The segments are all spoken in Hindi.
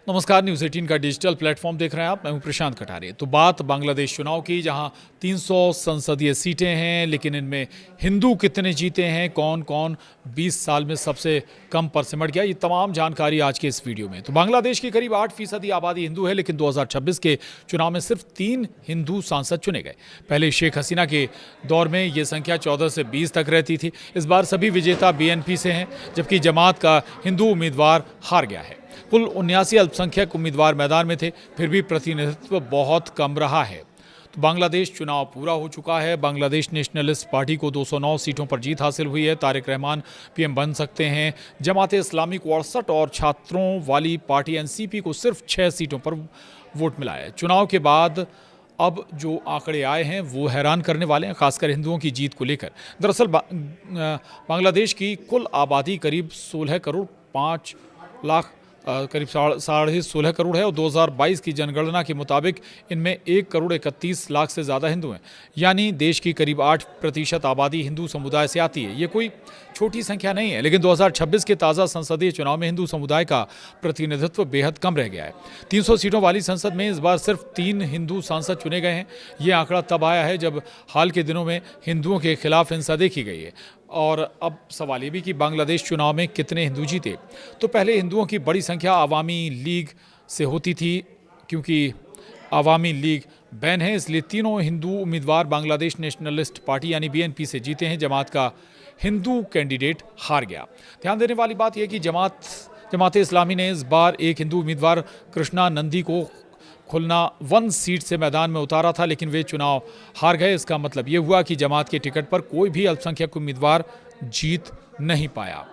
नमस्कार, न्यूज़ 18 का डिजिटल प्लेटफॉर्म देख रहे हैं आप। मैं हूं प्रशांत कटारे। तो बात बांग्लादेश चुनाव की, जहां 300 संसदीय सीटें हैं, लेकिन इनमें हिंदू कितने जीते हैं, कौन कौन 20 साल में सबसे कम पर सिमट गया, ये तमाम जानकारी आज के इस वीडियो में। तो बांग्लादेश की करीब 8% आबादी हिंदू है, लेकिन 2026 के चुनाव में सिर्फ 3 हिंदू सांसद चुने गए। पहले शेख हसीना के दौर में ये संख्या 14 से 20 तक रहती थी। इस बार सभी विजेता BNP से हैं, जबकि जमात का हिंदू उम्मीदवार हार गया है। कुल 79 अल्पसंख्यक उम्मीदवार मैदान में थे, फिर भी प्रतिनिधित्व बहुत कम रहा है। तो बांग्लादेश चुनाव पूरा हो चुका है। बांग्लादेश नेशनलिस्ट पार्टी को 209 सीटों पर जीत हासिल हुई है। तारिक रहमान PM बन सकते हैं। जमात इस्लामी को 68 और छात्रों वाली पार्टी NCP को सिर्फ 6 सीटों पर वोट मिला है। चुनाव के बाद अब जो आंकड़े आए हैं वो हैरान करने वाले हैं, खासकर हिंदुओं की जीत को लेकर। दरअसल बांग्लादेश की कुल आबादी करीब 16 करोड़ 5 लाख करीब 16.5 करोड़ है और 2022 की जनगणना के मुताबिक इनमें 1 करोड़ 31 लाख से ज़्यादा हिंदू हैं। यानी देश की करीब 8% आबादी हिंदू समुदाय से आती है। ये कोई छोटी संख्या नहीं है, लेकिन 2026 के ताज़ा संसदीय चुनाव में हिंदू समुदाय का प्रतिनिधित्व बेहद कम रह गया है। 300 सीटों वाली संसद में इस बार सिर्फ 3 हिंदू सांसद चुने गए हैं। ये आंकड़ा तब आया है जब हाल के दिनों में हिंदुओं के खिलाफ हिंसा देखी गई है। और अब सवाल ये भी कि बांग्लादेश चुनाव में कितने हिंदू जीते। तो पहले हिंदुओं की बड़ी संख्या आवामी लीग से होती थी, क्योंकि आवामी लीग बैन है, इसलिए तीनों हिंदू उम्मीदवार बांग्लादेश नेशनलिस्ट पार्टी यानी BNP से जीते हैं। जमात का हिंदू कैंडिडेट हार गया। ध्यान देने वाली बात यह कि जमात इस्लामी ने इस बार एक हिंदू उम्मीदवार कृष्णा नंदी को खुलना 1 सीट से मैदान में उतारा था, लेकिन वे चुनाव हार गए। इसका मतलब ये हुआ कि जमात के टिकट पर कोई भी अल्पसंख्यक उम्मीदवार जीत नहीं पाया।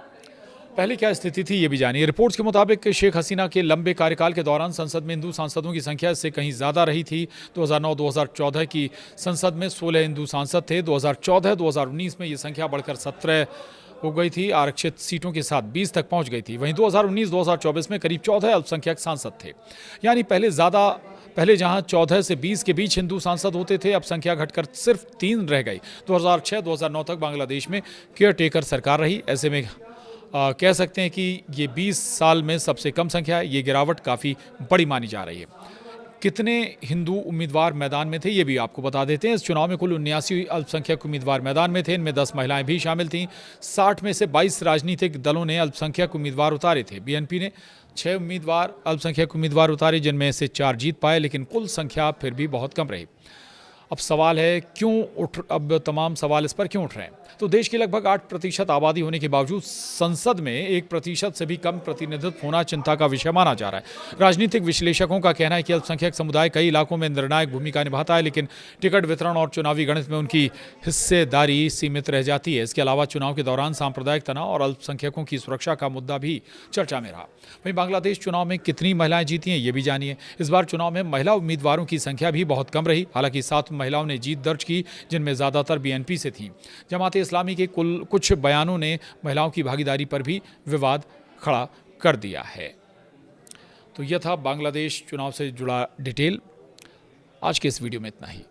पहले क्या स्थिति थी ये भी जानिए। रिपोर्ट्स के मुताबिक शेख हसीना के लंबे कार्यकाल के दौरान संसद में हिंदू सांसदों की संख्या इससे कहीं ज़्यादा रही थी। 2009-2014 की संसद में 16 हिंदू सांसद थे। 2014-2019 में ये संख्या बढ़कर 17 हो गई थी। आरक्षित सीटों के साथ 20 तक पहुंच गई थी। वहीं 2019-2024 में करीब 14 अल्पसंख्यक सांसद थे। यानी पहले जहां 14 से 20 के बीच हिंदू सांसद होते थे, अब संख्या घटकर सिर्फ 3 रह गई। 2006-2009 तक बांग्लादेश में केयर टेकर सरकार रही। ऐसे में कह सकते हैं कि ये 20 साल में सबसे कम संख्या है। ये गिरावट काफ़ी बड़ी मानी जा रही है। कितने हिंदू उम्मीदवार मैदान में थे ये भी आपको बता देते हैं। इस चुनाव में कुल 79 अल्पसंख्यक उम्मीदवार मैदान में थे। इनमें 10 महिलाएं भी शामिल थीं। 60 में से 22 राजनीतिक दलों ने अल्पसंख्यक उम्मीदवार उतारे थे। BNP ने 6 अल्पसंख्यक उम्मीदवार उतारे, जिनमें से 4 जीत पाए, लेकिन कुल संख्या फिर भी बहुत कम रही। अब सवाल है अब तमाम सवाल इस पर क्यों उठ रहे हैं। तो देश की लगभग 8% आबादी होने के बावजूद संसद में 1% से भी कम प्रतिनिधित्व होना चिंता का विषय माना जा रहा है। राजनीतिक विश्लेषकों का कहना है कि अल्पसंख्यक समुदाय कई इलाकों में निर्णायक भूमिका निभाता है, लेकिन टिकट वितरण और चुनावी गणित में उनकी हिस्सेदारी सीमित रह जाती है। इसके अलावा चुनाव के दौरान सांप्रदायिक तनाव और अल्पसंख्यकों की सुरक्षा का मुद्दा भी चर्चा में रहा। वहीं बांग्लादेश चुनाव में कितनी महिलाएं जीती हैं ये भी जानिए। इस बार चुनाव में महिला उम्मीदवारों की संख्या भी बहुत कम रही। हालांकि 7 महिलाओं ने जीत दर्ज की, जिनमें ज़्यादातर BNP से थीं। जमात इस्लामी के कुछ बयानों ने महिलाओं की भागीदारी पर भी विवाद खड़ा कर दिया है। तो यह था बांग्लादेश चुनाव से जुड़ा डिटेल। आज के इस वीडियो में इतना ही।